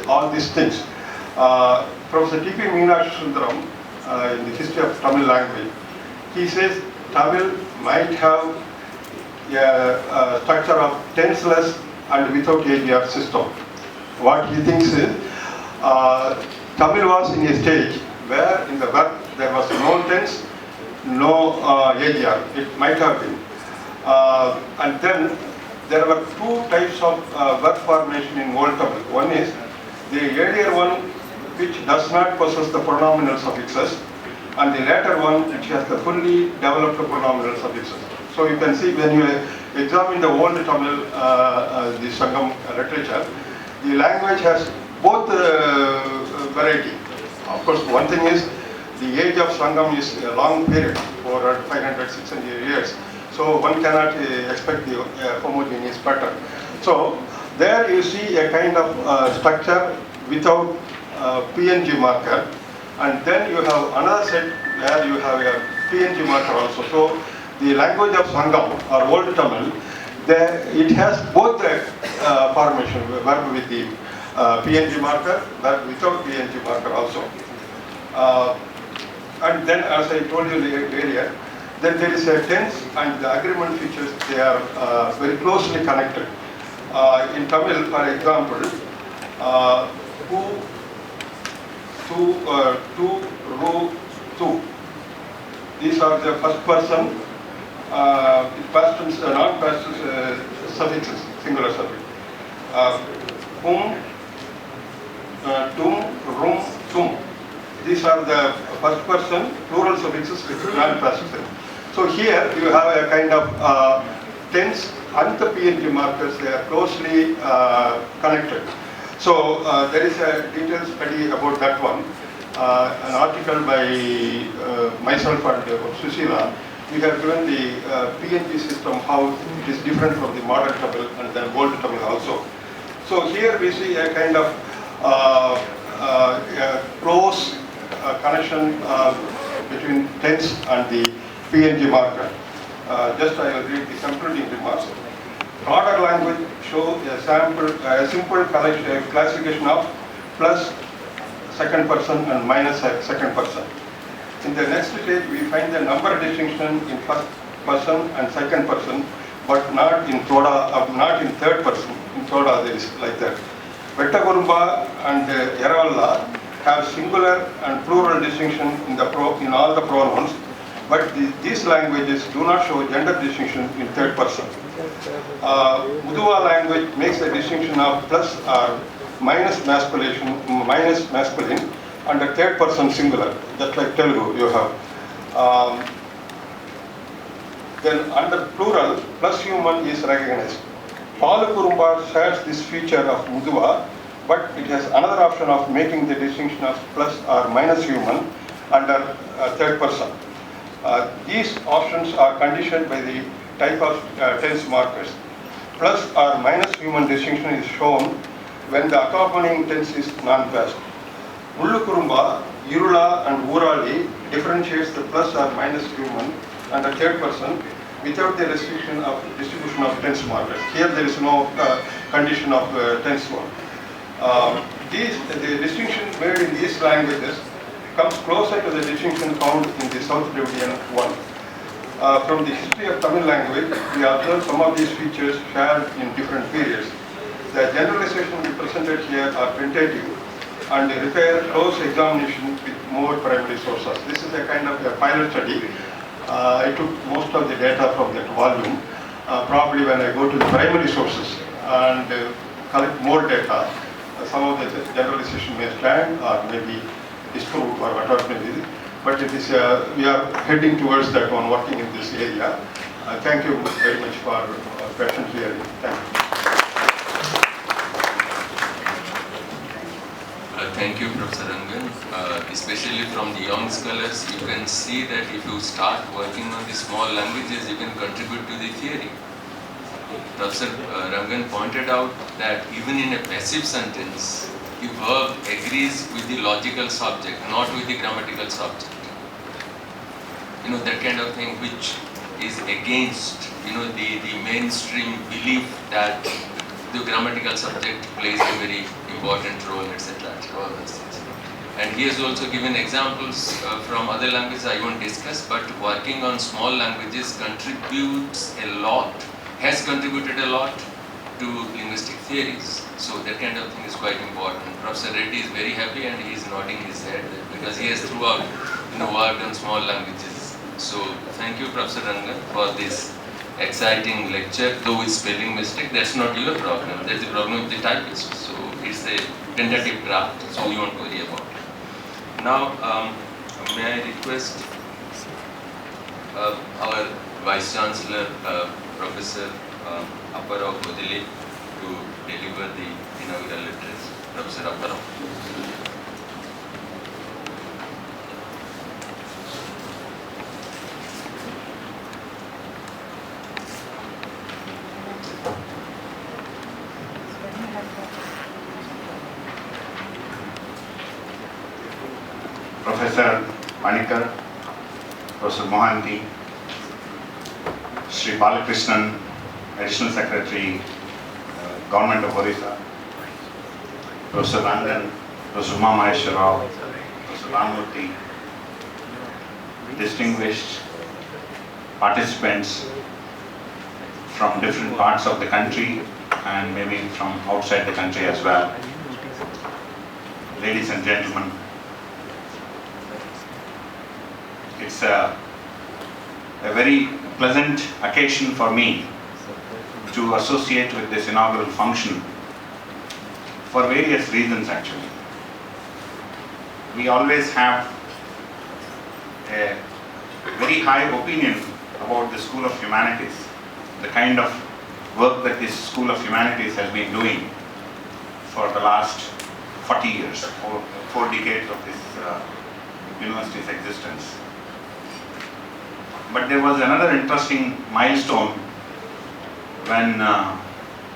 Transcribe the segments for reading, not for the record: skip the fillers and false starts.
all these things. Professor T.P. Meenakshi Sundaram, in the history of Tamil language, he says Tamil might have a structure of tenseless and without AGR system. What he thinks is, Tamil was in a stage where in the verb there was no tense, no AGR. It might have been. And then there were two types of verb formation in Old Tamil. One is the earlier one which does not possess the pronominal suffixes, and the later one which has the fully developed pronominal suffixes. So you can see when you examine the Old Tamil, the Sangam literature, the language has both variety. Of course, one thing is the age of Sangam is a long period, for 500, 600 years. So one cannot expect the homogeneous pattern. So there you see a kind of structure without PNG marker, and then you have another set where you have a PNG marker also. So the language of Sangam or Old Tamil, it has both the formation, verb with the PNG marker, verb without PNG marker also. And then, as I told you earlier, then there is a tense and the agreement features, they are very closely connected. In Tamil, for example, tu, ru, tu. These are the first person, past tense, non-past tense suffixes, singular suffix. Tum, rum, tum. These are the first person plural suffixes with non-past tense. So here you have a kind of tense and the PNG markers, they are closely connected. So there is a detailed study about that one, an article by myself and Susila. We have given the PNG system, how it is different from the modern Tamil and then Old Tamil also. So here we see a kind of close connection between tense and the PNG marker. Just I will read the concluding remarks. Broader language show a simple classification of plus second person and minus second person. In the next stage, we find the number distinction in first person and second person, but not in Thoda, not in third person. In Thoda, there is like that. Vettagurumba and Yeravalla have singular and plural distinction in all the pronouns, but these languages do not show gender distinction in third person. Muduva language makes a distinction of plus or minus masculine under third person singular, just like Telugu you have. Then under plural, plus human is recognized. Palukurumba shares this feature of Muduva, but it has another option of making the distinction of plus or minus human under third person. These options are conditioned by the type of tense markers. Plus or minus human distinction is shown when the accompanying tense is non-past. Ullukurumba, Irula and Urali differentiates the plus or minus human and the third person without the restriction of distribution of tense markers. Here there is no condition of tense one. The distinction made in these languages comes closer to the distinction found in the South Dravidian one. From the history of Tamil language, we observe some of these features shared in different periods. The generalization we presented here are tentative and they require close examination with more primary sources. This is a kind of a pilot study. I took most of the data from that volume. Probably when I go to the primary sources and collect more data, some of the generalization may stand or maybe disprove or whatever may be. But it is, we are heading towards that one, working in this area. Thank you very much for patient hearing. Thank you. Thank you, Professor Rangan. Especially from the young scholars, you can see that if you start working on the small languages, you can contribute to the theory. Professor Rangan pointed out that even in a passive sentence, the verb agrees with the logical subject, not with the grammatical subject. You know, that kind of thing which is against, you know, the mainstream belief that the grammatical subject plays a very important role, etc. All those things. And he has also given examples from other languages I won't discuss, but working on small languages contributes a lot, has contributed a lot to linguistic theories. So that kind of thing is quite important. Professor Reddy is very happy and he is nodding his head because he has throughout worked on small languages. So thank you, Professor Rangan, for this exciting lecture. Though with spelling mistake, that's not your problem. That's the problem of the typist. So it's a tentative draft, so we won't worry about it. Now, may I request our Vice Chancellor, Professor Apparao Bodile, to deliver the inaugural address. Professor Apparao. Professor Manikar, Professor Mohanty, Sri Balakrishnan, Additional Secretary, Government of Orissa, Professor Rangan, Professor Maheshwar Rao, Professor Ramurthy, distinguished participants from different parts of the country and maybe from outside the country as well. Ladies and gentlemen, it's a very pleasant occasion for me to associate with this inaugural function for various reasons actually. We always have a very high opinion about the School of Humanities, the kind of work that this School of Humanities has been doing for the last 40 years, or 4 decades of this university's existence. But there was another interesting milestone when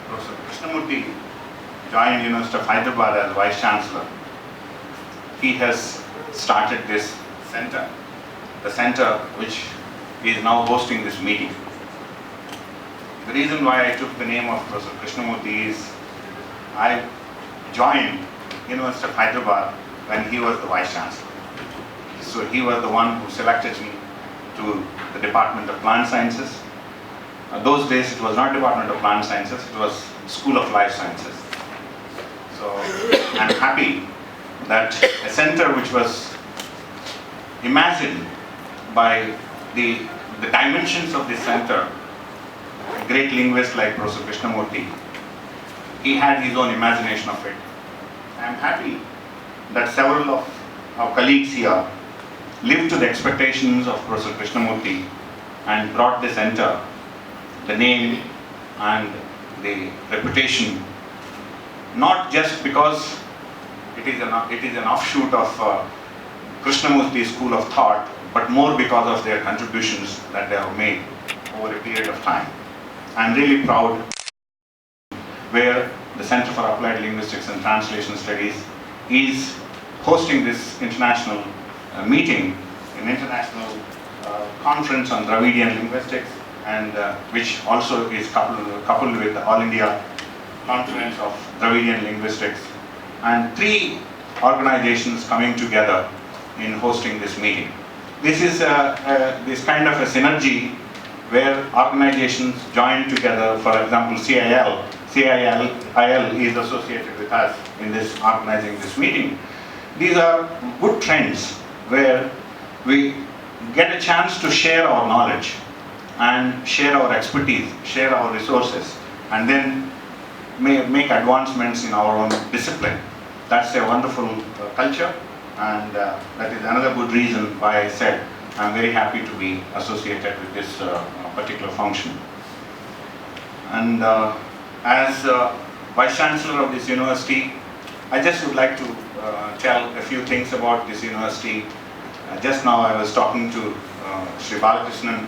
Professor Krishnamurthy joined University of Hyderabad as Vice Chancellor. He has started this center, the center which is now hosting this meeting. The reason why I took the name of Professor Krishnamurthy is I joined University of Hyderabad when he was the Vice Chancellor. So he was the one who selected me to the Department of Plant Sciences. Those days it was not Department of Plant Sciences, it was School of Life Sciences. So I'm happy that a center which was imagined by the dimensions of this center, a great linguist like Professor Krishnamurthy, he had his own imagination of it. I'm happy that several of our colleagues here lived to the expectations of Professor Krishnamurthy and brought the center, the name and the reputation, not just because it is an offshoot of Krishnamurthy's school of thought, but more because of their contributions that they have made over a period of time. I'm really proud where the Center for Applied Linguistics and Translation Studies is hosting this international meeting, an international conference on Dravidian linguistics, and which also is coupled with the All India Conference of Dravidian Linguistics, and 3 organizations coming together in hosting this meeting. This is this kind of a synergy where organizations join together. For example, CIL is associated with us in this organizing this meeting. These are good trends where we get a chance to share our knowledge and share our expertise, share our resources, and then make advancements in our own discipline. That's a wonderful culture, and that is another good reason why I said I'm very happy to be associated with this particular function. And as Vice Chancellor of this university, I just would like to tell a few things about this university. Just now I was talking to Sri Balakrishnan.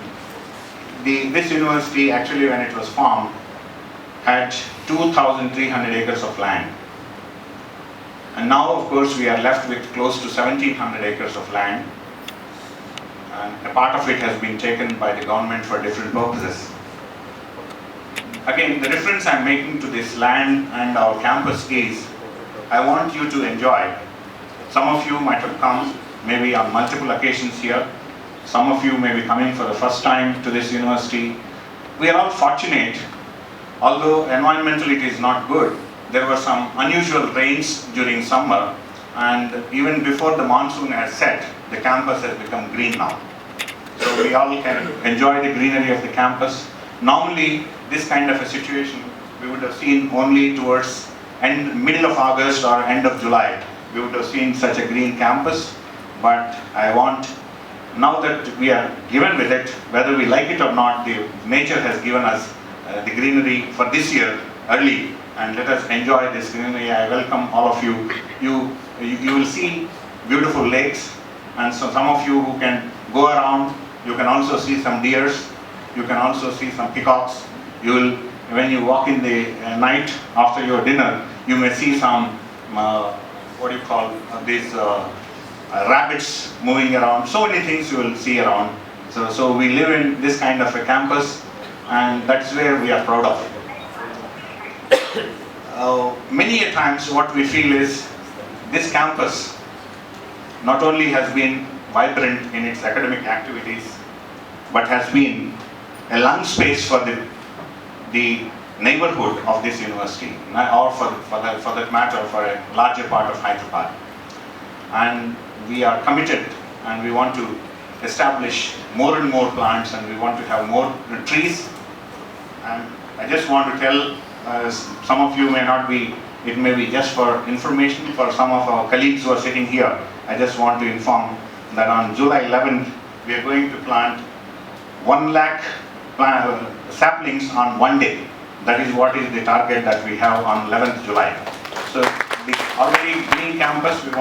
This university, actually when it was formed, had 2,300 acres of land. And now of course we are left with close to 1,700 acres of land. And a part of it has been taken by the government for different purposes. again, the difference I'm making to this land and our campus is, I want you to enjoy. Some of you might have come maybe on multiple occasions here. Some of you may be coming for the first time to this university. We are all fortunate, although environmentally it is not good. There were some unusual rains during summer, and even before the monsoon has set, the campus has become green now. So we all can enjoy the greenery of the campus. Normally, this kind of a situation we would have seen only towards middle of August or end of July. We would have seen such a green campus, but I want, now that we are given with it, whether we like it or not, the nature has given us the greenery for this year early, and let us enjoy this greenery. I welcome all of you. You will see beautiful lakes, and so some of you who can go around, you can also see some deers, you can also see some peacocks. You will, when you walk in the night after your dinner, you may see some, what do you call, these rabbits moving around. So many things you will see around. So we live in this kind of a campus, and that's where we are proud of. Many a times what we feel is, this campus not only has been vibrant in its academic activities, but has been a lung space for the neighborhood of this university, or for that matter, for a larger part of Hyderabad. And we are committed, and we want to establish more and more plants, and we want to have more trees. And I just want to tell, some of you may not be, it may be just for information for some of our colleagues who are sitting here. I just want to inform that on July 11th, we are going to plant 1 lakh saplings on one day. That is what is the target that we have on 11th July. So the already green campus, we want